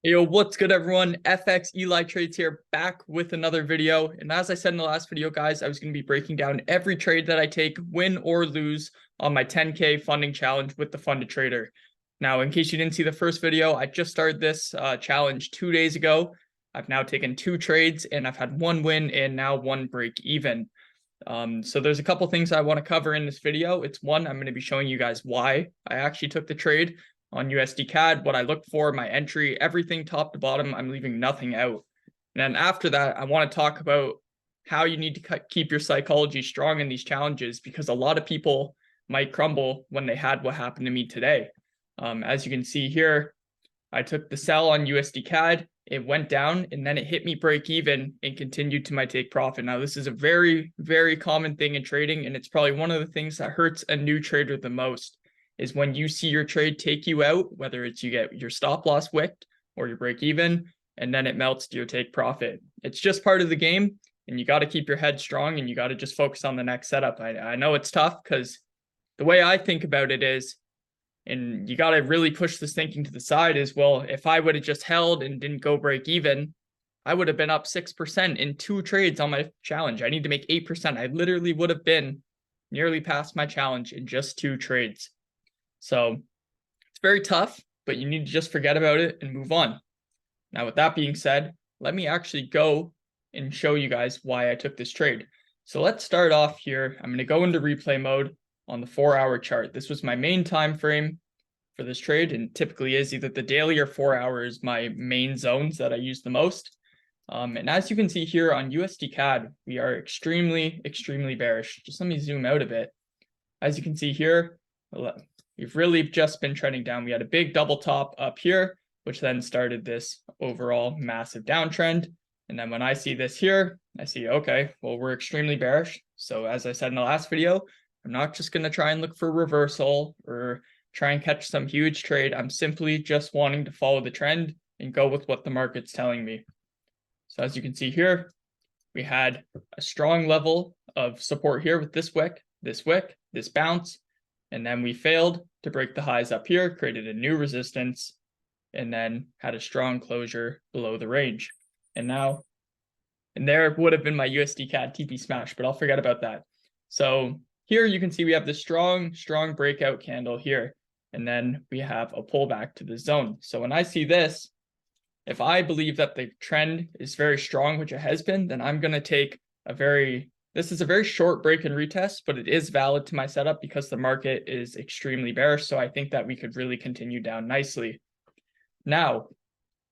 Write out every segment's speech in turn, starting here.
Yo, what's good, everyone? FX Eli Trades here, back with another video. And as I said in the last video, guys, I was going to be breaking down every trade that I take, win or lose, on my 10K funding challenge with the Funded Trader. Now, in case you didn't see the first video, I just started this challenge 2 days ago. I've now taken 2 trades, and I've had 1 win and now 1 break even. So there's a couple things I want to cover in this video. It's one, I'm going to be showing you guys why I actually took the trade on USDCAD, what I look for, my entry, everything top to bottom. I'm leaving nothing out. And then after that, I want to talk about how you need to keep your psychology strong in these challenges, because a lot of people might crumble when they had what happened to me today. As you can see here, I took the sell on USDCAD, it went down, and then it hit me break even and continued to my take profit. Now, this is a very, very common thing in trading, and it's probably one of the things that hurts a new trader the most, is when you see your trade take you out, whether it's you get your stop loss wicked or your break even, and then it melts to your take profit. It's just part of the game, and you got to keep your head strong, and you got to just focus on the next setup. I know it's tough, because the way I think about it is, and you got to really push this thinking to the side, is, well, if I would have just held and didn't go break even, I would have been up 6% in 2 trades on my challenge. I need to make 8%. I literally would have been nearly past my challenge in just 2 trades. So it's very tough, but you need to just forget about it and move on. Now, with that being said, let me actually go and show you guys why I took this trade. So let's start off here. I'm going to go into replay mode on the 4-hour chart. This was my main time frame for this trade, and typically is either the daily or 4 hours, my main zones that I use the most. And as you can see here on USDCAD, we are extremely, extremely bearish. Just let me zoom out a bit. As you can see here, we've really just been trending down. We had a big double top up here, which then started this overall massive downtrend. And then when I see this here, I see, okay, well, we're extremely bearish. So as I said in the last video, I'm not just going to try and look for reversal or try and catch some huge trade. I'm simply just wanting to follow the trend and go with what the market's telling me. So as you can see here, we had a strong level of support here with this wick, this bounce, and then we failed to break the highs up here, created a new resistance, and then had a strong closure below the range. And there would have been my USDCAD TP smash, but I'll forget about that. So here you can see we have this strong breakout candle here, and then we have a pullback to the zone. So when I see this, if I believe that the trend is very strong, which it has been, then I'm going to take this is a very short break and retest, but it is valid to my setup because the market is extremely bearish. So I think that we could really continue down nicely. Now,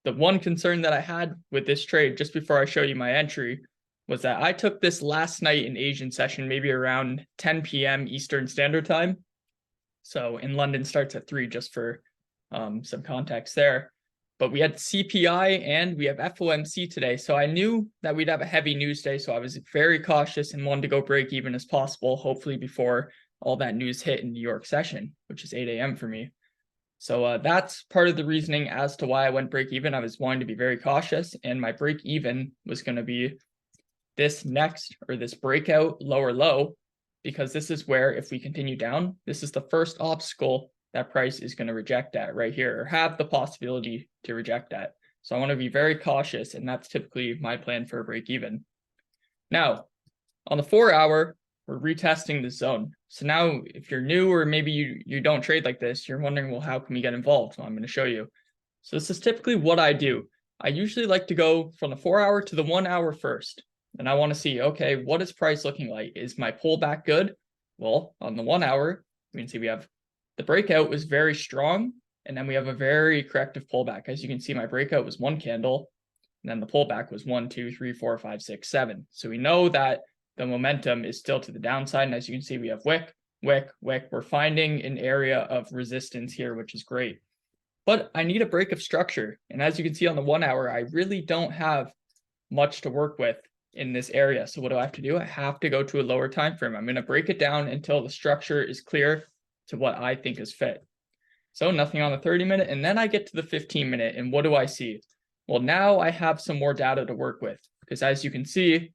the one concern that I had with this trade, just before I show you my entry, was that I took this last night in Asian session, maybe around 10 p.m. Eastern Standard Time. So in London starts at 3, just for some context there. But we had CPI and we have FOMC today. So I knew that we'd have a heavy news day. So I was very cautious and wanted to go break even as possible, hopefully before all that news hit in New York session, which is 8 a.m. for me. So that's part of the reasoning as to why I went break even. I was wanting to be very cautious, and my break even was going to be this next, or this breakout lower low, because this is where, if we continue down, this is the first obstacle that price is going to reject at right here, or have the possibility to reject at. So I want to be very cautious, and that's typically my plan for a break even. Now, on the 4-hour, we're retesting the zone. So now, if you're new, or maybe you don't trade like this, you're wondering, well, how can we get involved? Well, I'm going to show you. So this is typically what I do. I usually like to go from the 4-hour to the 1-hour first. And I want to see, okay, what is price looking like? Is my pullback good? Well, on the 1-hour, you can see we have the breakout was very strong, and then we have a very corrective pullback. As you can see, my breakout was 1 candle, and then the pullback was 1, 2, 3, 4, 5, 6, 7. So we know that the momentum is still to the downside, and as you can see, we have wick. We're finding an area of resistance here, which is great. But I need a break of structure, and as you can see on the 1-hour, I really don't have much to work with in this area. So what do I have to do? I have to go to a lower time frame. I'm going to break it down until the structure is clear to what I think is fit. So nothing on the 30-minute, and then I get to the 15-minute, and what do I see? Well, now I have some more data to work with, because as you can see,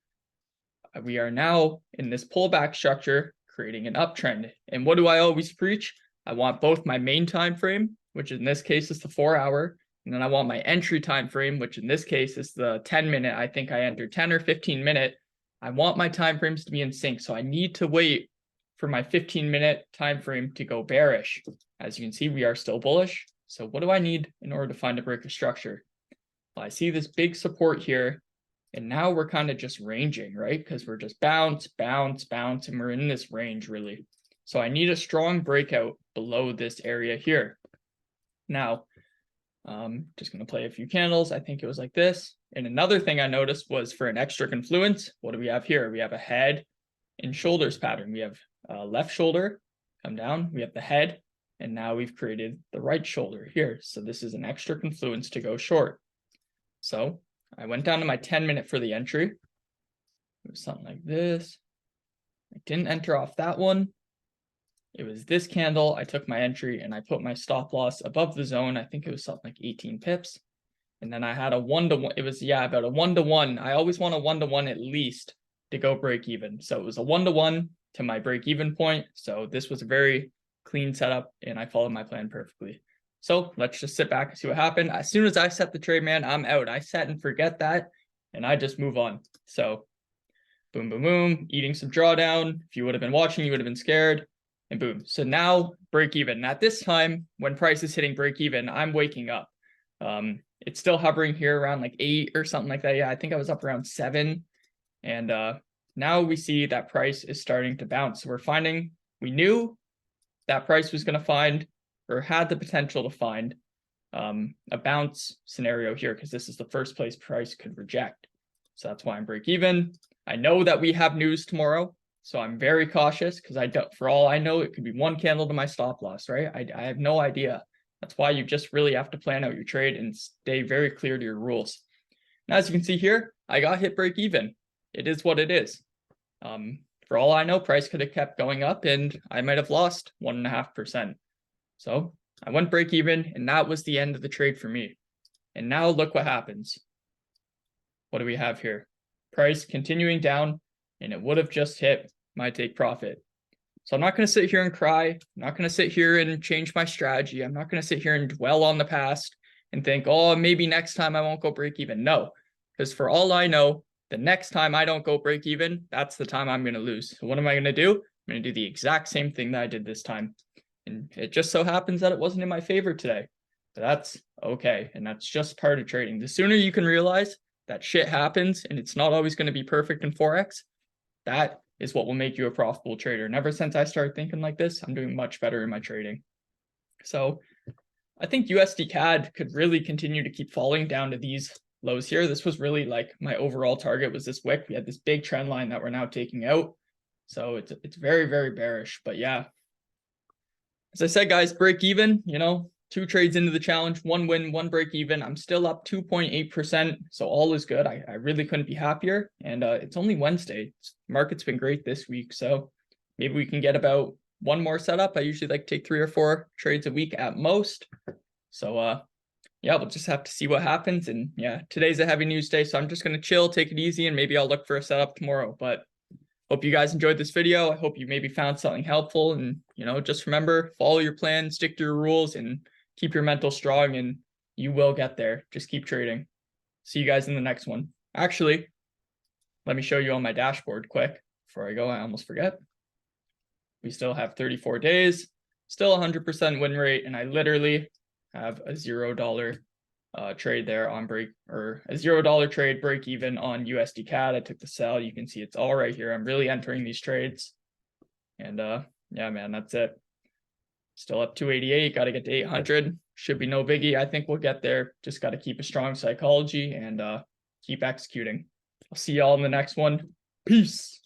we are now in this pullback structure, creating an uptrend. And what do I always preach? I want both my main time frame, which in this case is the 4-hour, And then I want my entry time frame, which in this case is the 10-minute. I think I entered 10 or 15-minute. I want my time frames to be in sync. So I need to wait for my 15-minute time frame to go bearish. As you can see, we are still bullish. So what do I need in order to find a breaker structure? Well, I see this big support here. And now we're kind of just ranging, right? Because we're just bounce, bounce, bounce, and we're in this range really. So I need a strong breakout below this area here. Now, just going to play a few candles. I think it was like this. And another thing I noticed was for an extra confluence, what do we have here? We have a head and shoulders pattern. We have left shoulder come down. We have the head. And now we've created the right shoulder here. So this is an extra confluence to go short. So I went down to my 10-minute for the entry. It was something like this. I didn't enter off that one. It was this candle. I took my entry and I put my stop loss above the zone. I think it was something like 18 pips. And then I had a 1-to-1. It was, yeah, about a 1-to-1. I always want a 1-to-1 at least to go break even. So it was a 1-to-1 to my break even point. So this was a very clean setup and I followed my plan perfectly. So let's just sit back and see what happened. As soon as I set the trade, man, I'm out. I set and forget that, and I just move on. So boom, boom, boom, eating some drawdown. If you would have been watching, you would have been scared, and boom. So now break even. At this time, when price is hitting break even, I'm waking up. It's still hovering here around like 8 or something like that. Yeah, I think I was up around 7. And now we see that price is starting to bounce. So we're finding, we knew that price was going to find or had the potential to find a bounce scenario here because this is the first place price could reject. So that's why I'm break even. I know that we have news tomorrow, so I'm very cautious because I don't, for all I know, it could be one candle to my stop loss, right? I have no idea. That's why you just really have to plan out your trade and stay very clear to your rules. Now, as you can see here, I got hit break even. It is what it is. For all I know, price could have kept going up and I might have lost 1.5%. So I went break even and that was the end of the trade for me. And now look what happens. What do we have here? Price continuing down and it would have just hit my take profit. So I'm not going to sit here and cry. I'm not going to sit here and change my strategy. I'm not going to sit here and dwell on the past and think, oh, maybe next time I won't go break even. No, because for all I know, the next time I don't go break even, that's the time I'm going to lose. So what am I going to do? I'm going to do the exact same thing that I did this time. And it just so happens that it wasn't in my favor today. But that's okay. And that's just part of trading. The sooner you can realize that shit happens and it's not always going to be perfect in Forex, that is what will make you a profitable trader. And ever since I started thinking like this, I'm doing much better in my trading. So I think USDCAD could really continue to keep falling down to these lows here. This was really like my overall target was this wick. We had this big trend line that we're now taking out. So it's very, very bearish. But yeah, as I said, guys, break even, 2 trades into the challenge, 1 win, 1 break even. I'm still up 2.8%. So all is good. I really couldn't be happier. And it's only Wednesday. Market's been great this week. So maybe we can get about 1 more setup. I usually like to take 3 or 4 trades a week at most. So yeah, we'll just have to see what happens. And yeah, today's a heavy news day. So I'm just going to chill, take it easy, and maybe I'll look for a setup tomorrow. But hope you guys enjoyed this video. I hope you maybe found something helpful. And, just remember, follow your plan, stick to your rules, and keep your mental strong, and you will get there. Just keep trading. See you guys in the next one. Actually, let me show you on my dashboard quick before I go. I almost forget. We still have 34 days, still 100% win rate, and I literally have a $0 trade there on break, or a $0 trade break even on USDCAD. I took the sell. You can see it's all right here. I'm really entering these trades. And yeah, man, that's it. Still up 288, got to get to 800. Should be no biggie. I think we'll get there. Just got to keep a strong psychology and keep executing. I'll see y'all in the next one. Peace.